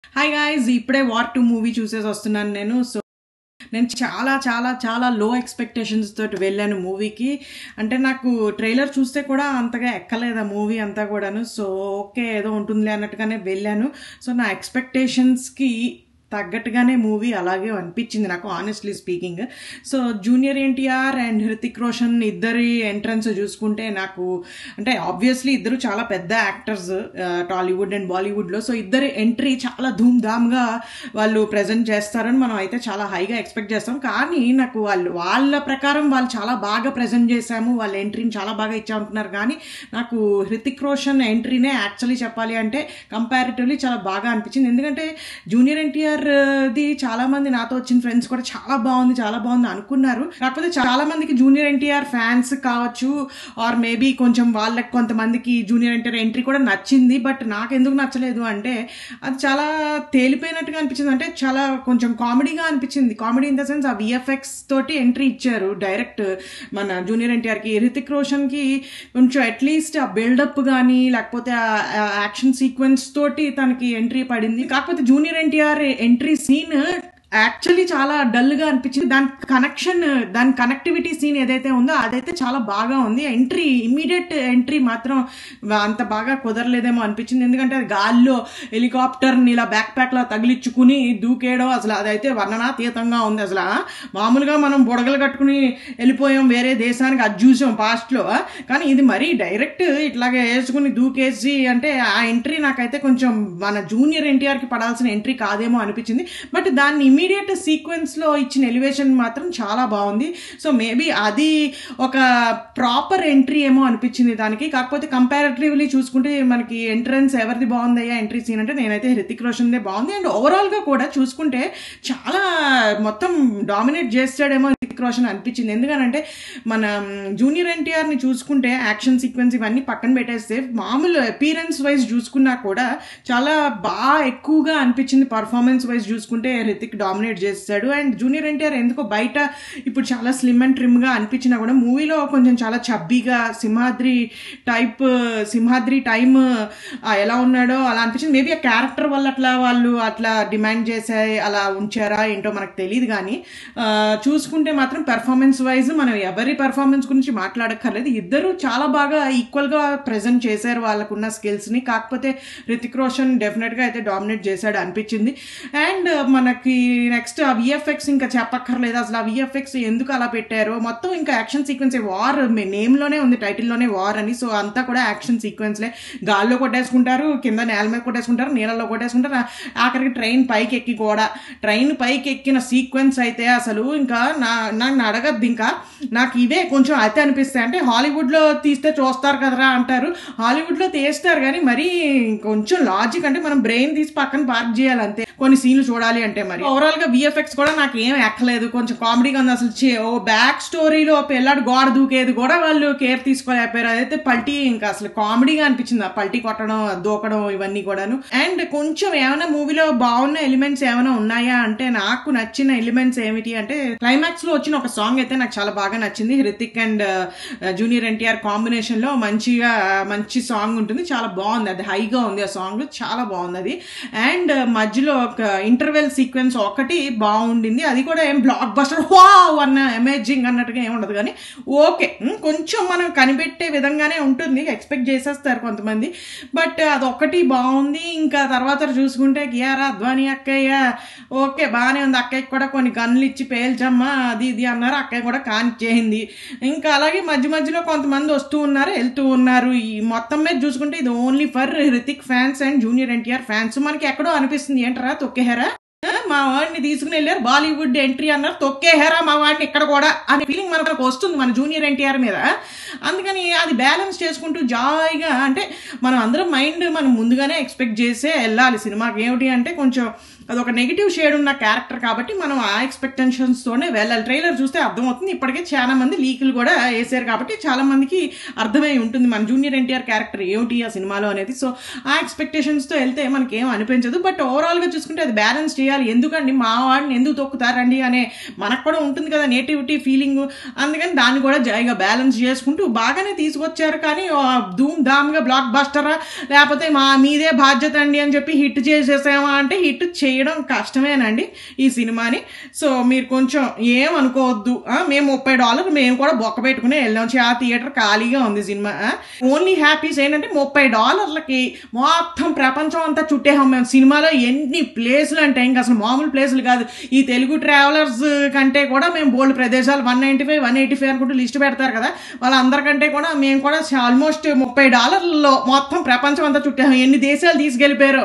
Hi guys, ఇప్పుడే war 2 movie చూసేసి వస్తున్నాను నేను. నేను చాలా చాలా చాలా లో ఎక్స్పెక్టేషన్స్ తోటి వెళ్ళాను మూవీకి. అంటే నాకు ట్రైలర్ చూస్తే కూడా అంతగా ఎక్కలేదు ఆ మూవీ అంతా కూడాను. సో ఓకే, ఏదో ఉంటుందిలే అన్నట్టుగానే వెళ్ళాను. సో నా ఎక్స్పెక్టేషన్స్కి తగ్గట్టుగానే మూవీ అలాగే అనిపించింది నాకు, honestly speaking. So junior NTR and Hrithik Roshan ఇద్దరి ఎంట్రన్స్ చూసుకుంటే నాకు, అంటే ఆబ్వియస్లీ ఇద్దరు చాలా పెద్ద యాక్టర్స్ టాలీవుడ్ అండ్ బాలీవుడ్లో. సో ఇద్దరి ఎంట్రీ చాలా ధూమ్ధామ్గా వాళ్ళు ప్రజెంట్ చేస్తారని మనం అయితే చాలా హైగా ఎక్స్పెక్ట్ చేస్తాం. కానీ నాకు వాళ్ళ ప్రకారం వాళ్ళు చాలా బాగా ప్రజెంట్ చేశాము, వాళ్ళ ఎంట్రీని చాలా బాగా ఇచ్చామనుకున్నారు. కానీ నాకు హృతిక్ రోషన్ ఎంట్రీనే యాక్చువల్లీ చెప్పాలి అంటే కంపారిటివ్లీ చాలా బాగా అనిపించింది. ఎందుకంటే జూనియర్ ఎన్టీఆర్ ది చాలా మంది నాతో వచ్చిన ఫ్రెండ్స్ కూడా చాలా బాగుంది అనుకున్నారు. కాకపోతే చాలా మందికి జూనియర్ ఎన్టీఆర్ ఫ్యాన్స్ కావచ్చు, ఆర్ మేబీ కొంచెం వాళ్ళకి కొంతమందికి జూనియర్ ఎన్టీఆర్ ఎంట్రీ కూడా నచ్చింది. బట్ నాకు ఎందుకు నచ్చలేదు అంటే అది చాలా తేలిపోయినట్టుగా అనిపించింది. అంటే చాలా కొంచెం కామెడీగా అనిపించింది. కామెడీ ఇన్ ద సెన్స్ ఆ విఎఫ్ఎక్స్ తోటి ఎంట్రీ ఇచ్చారు డైరెక్ట్ మన జూనియర్ ఎన్టీఆర్కి. హృతిక్ రోషన్కి కొంచెం అట్లీస్ట్ ఆ బిల్డప్ కానీ లేకపోతే ఆ యాక్షన్ సీక్వెన్స్ తోటి తనకి ఎంట్రీ పడింది. కాకపోతే junior NTR entry scene actually చాలా డల్గా అనిపించింది. దాని కనెక్టివిటీ సీన్ ఏదైతే ఉందో అదైతే చాలా బాగా ఉంది. ఇమ్మీడియట్ ఎంట్రీ మాత్రం అంత బాగా కుదరలేదేమో అనిపించింది. ఎందుకంటే అది గాల్లో హెలికాప్టర్ని ఇలా బ్యాక్ ప్యాక్లా తగిలించుకుని దూకేయడం అసలు అదైతే వర్ణనాతీతంగా ఉంది. అసలు మామూలుగా మనం బుడగలు కట్టుకుని వెళ్ళిపోయాం వేరే దేశానికి, అది చూసాం పాస్ట్లో. కానీ ఇది మరీ డైరెక్ట్ ఇట్లాగే వేసుకుని దూకేసి, అంటే ఆ ఎంట్రీ నాకైతే కొంచెం మన జూనియర్ ఎన్టీఆర్కి పడాల్సిన ఎంట్రీ కాదేమో అనిపించింది. బట్ దాన్ని ఇమీడియట్ సీక్వెన్స్లో ఇచ్చిన ఎలివేషన్ మాత్రం చాలా బాగుంది. సో మేబీ అది ఒక ప్రాపర్ ఎంట్రీ ఏమో అనిపించింది దానికి. కాకపోతే కంపారిటివ్లీ చూసుకుంటే మనకి ఎంట్రన్స్ ఎవరిది బాగుందయ్యా ఎంట్రీ సీన్ అంటే నేనైతే హృతిక్ రోషన్దే బాగుంది. అండ్ ఓవరాల్గా కూడా చూసుకుంటే చాలా మొత్తం డామినేట్ చేస్తాడేమో హృతిక్ రోషన్ అనిపించింది. ఎందుకనంటే మన జూనియర్ ఎన్టీఆర్ని చూసుకుంటే యాక్షన్ సీక్వెన్స్ ఇవన్నీ పక్కన పెట్టేస్తే మామూలు అపీరెన్స్ వైజ్ చూసుకున్నా కూడా చాలా బాగా ఎక్కువగా అనిపించింది. పర్ఫార్మెన్స్ వైజ్ చూసుకుంటే హృతిక్ డామినేట్ చేస్తాడు. అండ్ జూనియర్ ఎన్టీఆర్ ఎందుకో బయట ఇప్పుడు చాలా స్లిమ్ అండ్ ట్రిమ్గా అనిపించినా కూడా మూవీలో కొంచెం చాలా చబ్బీగా సింహాద్రి టైమ్ ఎలా ఉన్నాడో అలా అనిపించింది. మేబీ ఆ క్యారెక్టర్ వల్ల వాళ్ళు అట్లా డిమాండ్ చేసే అలా ఉంచారా ఏంటో మనకు తెలియదు. కానీ చూసుకుంటే మాత్రం పెర్ఫార్మెన్స్ వైజ్ మనం ఎవరి పెర్ఫార్మెన్స్ గురించి మాట్లాడక్కర్లేదు. ఇద్దరు చాలా బాగా ఈక్వల్గా ప్రజెంట్ చేశారు వాళ్ళకున్న స్కిల్స్ని. కాకపోతే హృతిక్ రోషన్ డెఫినెట్గా అయితే డామినేట్ చేశాడు అనిపించింది. అండ్ మనకి నెక్స్ట్ ఆ విఎఫ్ఎక్స్ ఇంకా చెప్పక్కర్లేదు. అసలు ఆ విఎఫ్ఎక్స్ ఎందుకు అలా పెట్టారో మొత్తం ఇంకా యాక్షన్ సీక్వెన్స్ వార్ నేమ్లోనే ఉంది, టైటిల్లోనే వార్ అని. సో అంతా కూడా యాక్షన్ సీక్వెన్స్లే. గాల్లో కొట్టేసుకుంటారు, కింద నేల మీద కొట్టేసుకుంటారు, నీళ్ళలో కొట్టేసుకుంటారు, ఆఖరికి ట్రైన్ పైకి ఎక్కిన సీక్వెన్స్ అయితే అసలు ఇంకా నాకు అడగద్దు. ఇంకా నాకు ఇవే కొంచెం అయితే అనిపిస్తాయి. అంటే హాలీవుడ్లో తీస్తే చూస్తారు కదరా అంటారు, హాలీవుడ్లో తీస్తారు కానీ మరీ కొంచెం లాజిక్ అంటే మనం బ్రెయిన్ తీసి పక్కన పార్క్ చేయాలి అంతే కొన్ని సీన్లు చూడాలి అంటే. మరి ఓవరాల్ గా విఎఫ్ఎక్స్ కూడా నాకు ఏం ఎక్కలేదు, కొంచెం కామెడీగా ఉంది. అసలు బ్యాక్ స్టోరీలో పిల్లాడు గోడ దూకేది కూడా వాళ్ళు కేర్ తీసుకోలేకపోయారు. అదైతే పల్టీ ఇంకా అసలు కామెడీగా అనిపించింది, ఆ పల్టీ కొట్టడం దూకడం ఇవన్నీ కూడాను. అండ్ కొంచెం ఏమైనా మూవీలో బాగున్న ఎలిమెంట్స్ ఏమైనా ఉన్నాయా అంటే నాకు నచ్చిన ఎలిమెంట్స్ ఏమిటి అంటే క్లైమాక్స్ లో వచ్చిన ఒక సాంగ్ అయితే నాకు చాలా బాగా నచ్చింది. Hrithik and junior NTR combination లో మంచి సాంగ్ ఉంటుంది, చాలా బాగుంది. అది హైగా ఉంది, ఆ సాంగ్ చాలా బాగుంది అది. అండ్ మధ్యలో ఒక ఇంటర్వెల్ సీక్వెన్స్ ఒకటి బాగుండింది, అది కూడా ఏం బ్లాక్ బస్టర్ వావ్ అన్న అమేజింగ్ అన్నట్టుగా ఏముండదు. కానీ ఓకే, కొంచెం మనం కనిపెట్టే విధంగానే ఉంటుంది, ఎక్స్పెక్ట్ చేసేస్తారు కొంతమంది. బట్ అదొక్కటి బాగుంది. ఇంకా తర్వాత చూసుకుంటే కియారా అద్వానీ అక్కయ్య ఓకే బాగానే ఉంది. అక్కయ్యకి కూడా కొన్ని గన్లు ఇచ్చి పేల్చమ్మా అది ఇది అన్నారు, అక్కయ్య కూడా కానిచ్చేయింది. ఇంకా అలాగే మధ్యలో కొంతమంది వస్తూ ఉన్నారు వెళ్తూ ఉన్నారు. ఈ మొత్తం మీద చూసుకుంటే ఇది only for Hrithik fans and junior NTR fans. మనకి ఎక్కడో అనిపిస్తుంది ఏంటరా తొక్కేహారా, మా వాడిని తీసుకుని వెళ్ళారు బాలీవుడ్ ఎంట్రీ అన్నారు, తొక్కేహారా మా వాడిని ఇక్కడ కూడా అనే ఫీలింగ్ మనకు వస్తుంది మన జూనియర్ ఎన్టీఆర్ మీద. అందుకని అది బ్యాలెన్స్ చేసుకుంటూ జాయిగా, అంటే మనం అందరం మనం ముందుగానే ఎక్స్పెక్ట్ చేసే వెళ్ళాలి సినిమాకి. ఏమిటి అంటే కొంచెం అదొక నెగిటివ్ షేడ్ ఉన్న క్యారెక్టర్ కాబట్టి మనం ఆ ఎక్స్పెక్టేషన్స్తోనే వెళ్ళాలి. ట్రైలర్ చూస్తే అర్థమవుతుంది. ఇప్పటికే చాలా మంది లీకులు కూడా వేసారు కాబట్టి చాలా మందికి అర్థమై ఉంటుంది మన జూనియర్ ఎన్టీఆర్ క్యారెక్టర్ ఏమిటి ఆ సినిమాలో అనేది. సో ఆ ఎక్స్పెక్టేషన్స్తో వెళ్తే మనకి ఏం అనిపించదు. బట్ ఓవరాల్గా చూసుకుంటే అది బ్యాలెన్స్ చేయాలి. ఎందుకండి మా వాడిని ఎందుకు తొక్కుతారండి అనే మనకు కూడా ఉంటుంది కదా నేటివిటీ ఫీలింగ్. అందుకని దాన్ని కూడా జాయిగా బ్యాలెన్స్ చేసుకుంటూ బాగానే తీసుకొచ్చారు. కానీ ధూమ్ ధామ్గా బ్లాక్ బస్టరా లేకపోతే మీదే బాధ్యత అండి అని చెప్పి హిట్ చేసేసామా అంటే హిట్ చేయడం కష్టమేనండి ఈ సినిమాని. సో మీరు కొంచెం ఏమనుకోవద్దు. మేము $30 మేము కూడా బొక్క పెట్టుకుని వెళ్ళాం. ఆ థియేటర్ ఖాళీగా ఉంది సినిమా. ఓన్లీ హ్యాపీస్ ఏంటంటే $30కి మొత్తం ప్రపంచం అంతా చుట్టేసాం మేము. సినిమాలో ఎన్ని ప్లేసులు అంటే ఇంకా అసలు మామూలు ప్లేసులు కాదు. ఈ తెలుగు ట్రావెలర్స్ కంటే కూడా మేము బోల్డ్ ప్రదేశాలు 195, 185 అనుకుంటూ లిస్ట్ పెడతారు కదా, వాళ్ళందరికంటే కూడా మేము కూడా ఆల్మోస్ట్ $30లో మొత్తం ప్రపంచం అంతా చుట్టేసాం. ఎన్ని దేశాలు తీసుకెళ్ళిపోయారు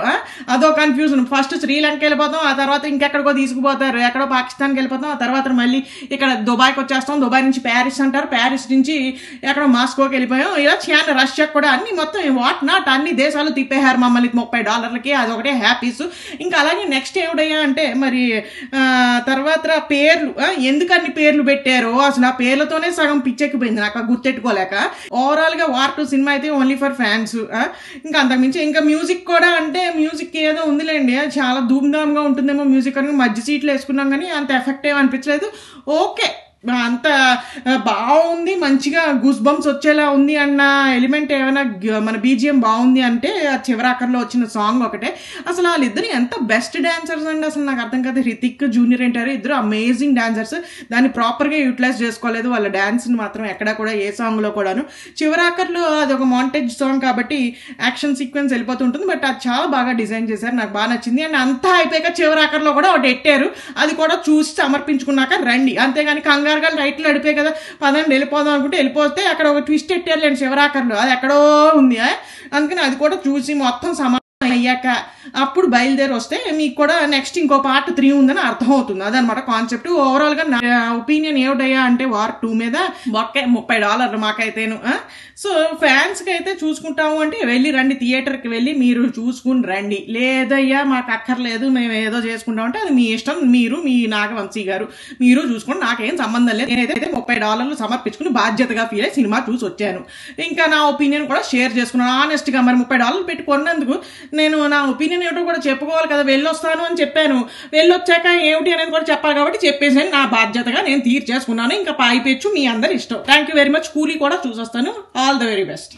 అదో కన్ఫ్యూజన్. ఫస్ట్ శ్రీలంక వెళ్ళిపోతాం, ఆ తర్వాత ఇంకెక్కడికో తీసుకుపోతారు, ఎక్కడో పాకిస్తాన్కి వెళ్ళిపోతాం, ఆ తర్వాత మళ్ళీ ఇక్కడ దుబాయ్కి వచ్చేస్తాం, దుబాయ్ నుంచి ప్యారిస్ అంటారు, ప్యారిస్ నుంచి ఎక్కడో మాస్కోకి వెళ్ళిపోయాం, ఇలా చైనా రష్యాకి కూడా అన్ని మొత్తం వాట్ నాట్ అన్ని దేశాలు తిప్పేశారు మమ్మల్ని $30కి. అదొకటే హ్యాపీస్. ఇంకా అలాగే నెక్స్ట్ ఏమిటయ్యా అంటే మరి తర్వాత పేర్లు ఎందుకు అన్ని పేర్లు పెట్టారో అసలు ఆ పేర్లతోనే సగం పిచ్చెక్కిపోయింది నాకు గుర్తెట్టుకోలేక. ఓవరాల్ గా వార్ 2 సినిమా అయితే ఓన్లీ ఫర్ ఫ్యాన్స్. ఇంకా అంతకుమించి ఇంకా మ్యూజిక్ కూడా అంటే మ్యూజిక్ ఏదో ఉందిలేండి, చాలా ధూమ్ధామ్గా ఉంటుందేమో మ్యూజిక్ అని మధ్య సీట్లు వేసుకున్నాం కానీ అంత ఎఫెక్ట్ ఏమి అనిపించలేదు. ఓకే అంత బాగుంది, మంచిగా గూస్ బంప్స్ వచ్చేలా ఉంది అన్న ఎలిమెంట్ ఏమైనా మన బీజిఎం బాగుంది అంటే చివరాకర్లో వచ్చిన సాంగ్ ఒకటే. అసలు వాళ్ళిద్దరు ఎంత బెస్ట్ డాన్సర్స్ అండి, అసలు నాకు అర్థం కాదు. రితిక్ జూనియర్ ఎన్టీఆర్ ఇద్దరు అమేజింగ్ డాన్సర్స్. దాన్ని ప్రాపర్గా యూటిలైజ్ చేసుకోలేదు వాళ్ళ డాన్స్ని మాత్రం ఎక్కడ కూడా ఏ సాంగ్లో కూడాను. చివరాకర్లో అది ఒక మాంటేజ్ సాంగ్ కాబట్టి యాక్షన్ సీక్వెన్స్ వెళ్ళిపోతుంటుంది, బట్ అది చాలా బాగా డిజైన్ చేశారు, నాకు బాగా నచ్చింది. అండ్ అంతా అయిపోయాక చివరాకర్లో కూడా ఒకటి ఎట్టారు, అది కూడా చూసి సమర్పించుకున్నాక రండి. అంతేగాని కంగారు రైట్లు అడిపోయి కదా పదండి వెళ్ళిపోదాం అనుకుంటే వెళ్ళిపోతే అక్కడ ఒక ట్విస్ట్ ఎట్టారులేండి చివరాకర్లో, అది ఎక్కడో ఉంది. అందుకని అది కూడా చూసి మొత్తం అయ్యాక అప్పుడు బయలుదేరి వస్తే మీకు కూడా నెక్స్ట్ ఇంకో పార్ట్ 3 ఉందని అర్థం అవుతుంది. అదనమాట కాన్సెప్ట్. ఓవరాల్ గా నా ఒపీనియన్ ఏమిటయ్యా అంటే వార్ 2 మీద బొక్కే $30 మాకైతేను. సో ఫ్యాన్స్ కి అయితే చూసుకుంటాము అంటే వెళ్ళి రండి, థియేటర్కి వెళ్ళి మీరు చూసుకుని రండి. లేదయ్యా మాకు అక్కర్లేదు మేము ఏదో చేసుకుంటాం అంటే అది మీ ఇష్టం, మీరు మీ నాగవంశీ గారు మీరు చూసుకోండి, నాకేం సంబంధం లేదు. నేనైతే $30 సమర్పించుకుని బాధ్యతగా ఫీల్ అయ్యి సినిమా చూసి వచ్చాను. ఇంకా నా ఒపీనియన్ కూడా షేర్ చేసుకున్నాను ఆనెస్ట్ గా. మరి $30 పెట్టి కొన్నందుకు నేను నా ఒపీనియన్ ఏమిటో కూడా చెప్పుకోవాలి కదా. వెళ్ళొస్తాను అని చెప్పాను, వెళ్ళొచ్చాక ఏమిటి అనేది కూడా చెప్పాలి కాబట్టి చెప్పేసాను. నా బాధ్యతగా నేను తీర్చేసుకున్నాను. ఇంకా పాయిపెచ్చు మీ అందరి ఇష్టం. Thank you very much. కూలీ కూడా చూసొస్తాను. All the very best.